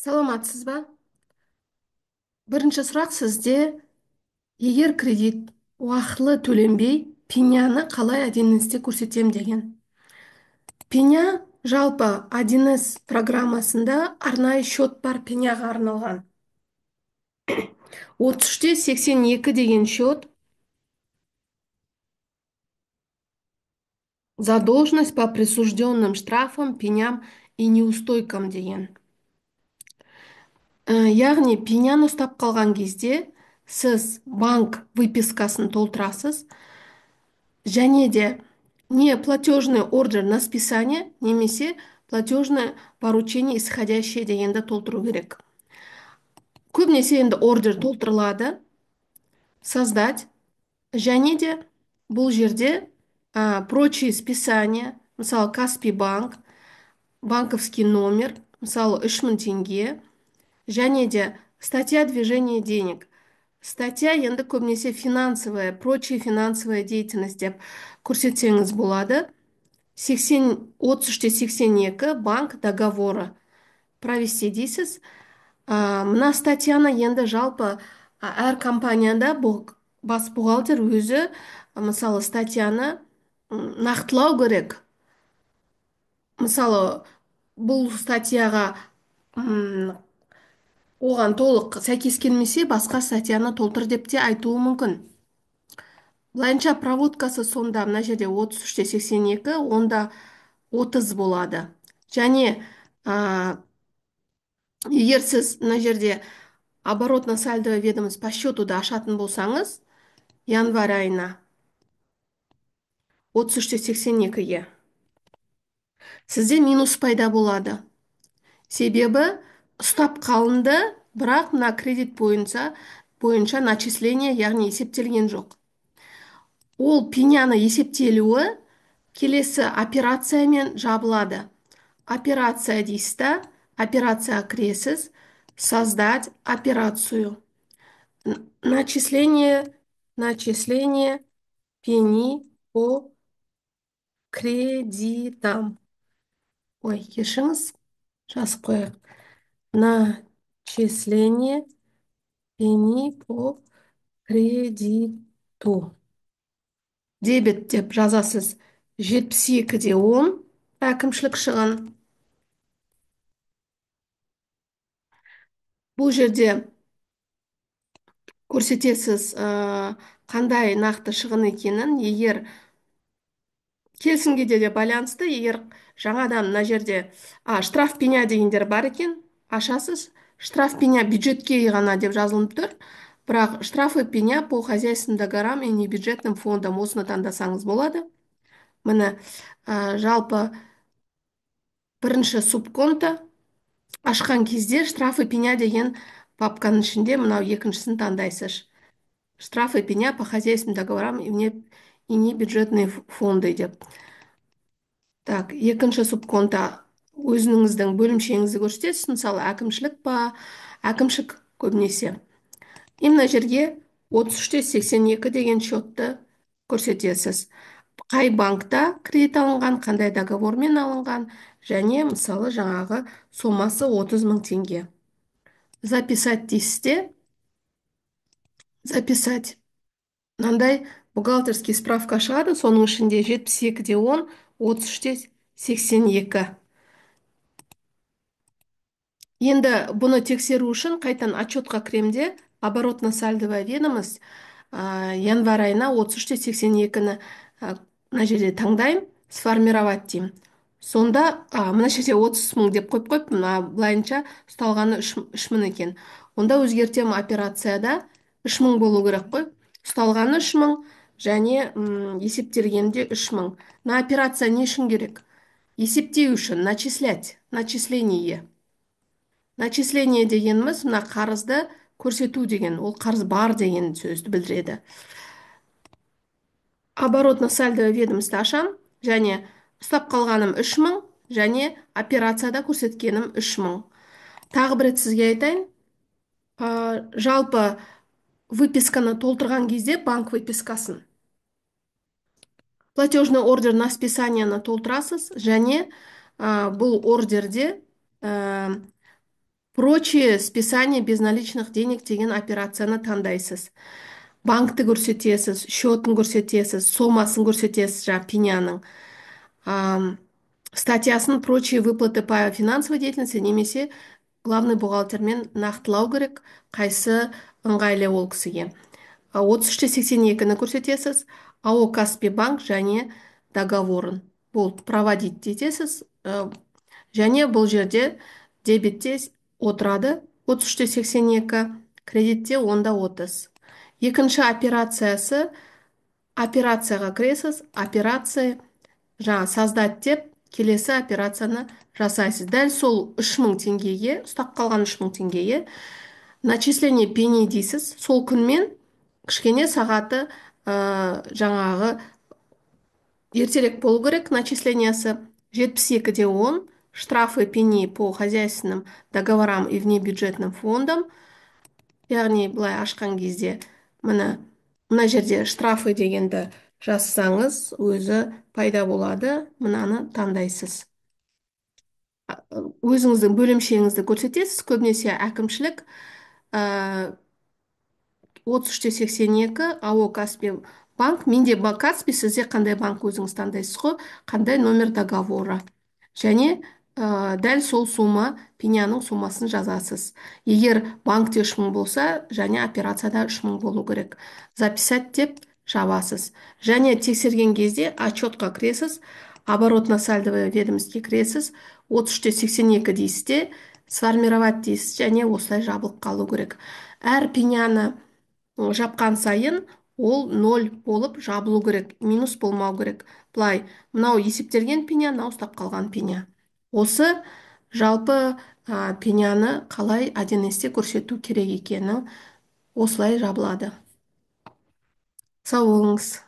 Саламатсыз ба? Бірінші сұрақ сізде: егер кредит уақытылы төленбей, пеняны қалай 1С'те көрсетем деген. Пеня жалпы 1С программасында арнайы счет бар пеняға арналған. 33-82 деген счет задолженность по присужденным штрафам, пеням и неустойкам деген. Яғни пеняны ұстап қалған кезде сіз банк выпискасын толтырасыз, және де не платежный ордер на списание, немесе платежное поручение исходящее дегенді толтыру керек. Көбінесе енді ордер толтырылады, создать, және де бұл жерде прочие списания, мысалы Каспий банк, банковский номер, мысалы 3000 теңге, және де статья движения денег. Статья енді көбінесе финансовая, прочие финансовая деятельность деп көрсетсеңіз болады. 33-82 банк договоры провести дейсіз. Мына статьяны енді жалпы әр компанияда бас бухгалтер өзі мысалы статьяны нақтылау керек. Мысалы бұл статьяға оған толық сәйкес келмесе, басқа статьяны толтыр деп те айтуы мүмкін. Былайынша проводкасы сонда мына жерде 33-82, онда 30 болады. Және егер сіз мына жерде оборотно-сальдовое ведомость по счетуды ашатын болсаңыз, январь айына 33-82-ге сізде минус пайда болады. Себебі ұстап қалынды, бірақ мына кредит бойынша начисление, яғни есептелген жоқ. Ол пеняны есептелуі келесі операциямен жабылады. Операция дейсіз да, операцияға кіресіз, создать операцию. Начисление пени по кредитам. Ой, кешіріңіз, жазып қояйық. Начисление пени по кредиту. Дебет деп жазасыз. 72-10 әкімшілік шығын. Бұл жерде көрсетесіз қандай нақты шығын екенін. Егер келісімге де байланысты, егер жаңадан мына жерде штраф пеня дегендер бар екен, ашасыз. Штраф пеня бюджетке ғана деп жазылып тұр, бірақ штрафы пеня по хозяйственным договорам и небюджетным фондам, осыны таңдасаңыз болады. Міне жалпы бірінші субконта ашқан кезде штрафы пеня деген папканың ішінде мынау екіншісін таңдайсыз. Штрафы пеня по хозяйственным договорам и небюджетные фонды деп. Так, екінші субконта өзіңіздің бөлімшеңізді көрсетесіз, мысалы әкімшілік па, әкімшілік көбінесе. И мына жерге 33-82 деген счетты көрсетесіз. Қай банкта кредит алынған, қандай договормен алынған, және мысалы жаңағы сомасы 30 000 теңге. Записать дейсізде, записать. Мынандай бухгалтерский справка шығады, соның ішінде 72-10, 33-82. Енді бұны тексеру үшін қайтан отчетқа кіремде, оборотно-сальдовая ведомость январь айына 33-82-ні мына жерде таңдаймын, сформировать деймін. Сонда мына жерде 30 000 деп қойып, былайынша ұсталғаны 3 000 екен. Онда өзгертем операцияда 3 000 болу керек қой. Ұсталғаны 3 000 және есептелгенде 3 000. На операция не үшін керек? Есептеу үшін, начислять, начисление. Начисление дегеніміз мына қарызды көрсету деген, ол қарыз бар деген сөзді білдіреді. Оборотно-сальдовое ведомость ашам, және ұстап қалғаным 3 000, және операцияда көрсеткенім 3 000. Тағы бір рет сізге айтайын, жалпы выписканы толтырған кезде банк выпискасын платежный ордер на списанияны толтырасыз, және бұл ордерде Прочие списание безналичных денег деген операцияны таңдайсыз. Банкты көрсетесіз, счетын көрсетесіз, сомасын көрсетесіз, жаңағы пеняның. Ам, Статьясын прочие выплаты по финансовой деятельности немесе главный бухгалтермен нақтылау керек, қайсы ыңғайлы ол кісіге. 33-82-ні көрсетесіз, АО Каспий банк және договорын болды проводить етесіз. Және бұл жерде дебетте отырады 33-82, кредитте 10-30. Екінші операциясы, операцияға кіресіз, операция жаңа создать деп келесі операцияны жасайсыз. Дәл сол 3000 теңгеге, ұстап қалған 3000 теңгеге начисление пени дейсіз. Сол күнмен кішкене сағаты жаңағы ертерек болу керек начислениясы. 72-10 штрафы пени по хозяйственным договорам и внебюджетным фондам. Яғни былай ашқан кезде мына жерде штрафы дегенді жазсаңыз өзі пайда болады. Мынаны таңдайсыз. Өзіңіздің бөлімшеңізді көрсетесіз. Көбінесе әкімшілік 33-82 АО Каспий банк. Менде Каспий, сізде қандай банк өзіңіз таңдайсыз ғой, қандай номер договора. Және дәл сол сума, пеняның сумасын жазасыз. Егер банкте 3000 болса, және операцияда 3000 болу керек. Записать деп жабасыз. Және тексерген кезде отчетқа кіресіз, оборотно-сальдовое ведомостьке кіресіз, 33-82 дейсіз де, сформировать дейсіз, және осылай жабылып қалу керек. Әр пеняны жапқан сайын ол 0 болып жабылу керек, минус болмау керек. Бұлай, мынау есептелген пеня, мынау ұстап қалған пеня. Осы жалпы пеняны қалай 1С көрсету керек екені осылай жабылады. Сау болыңыз.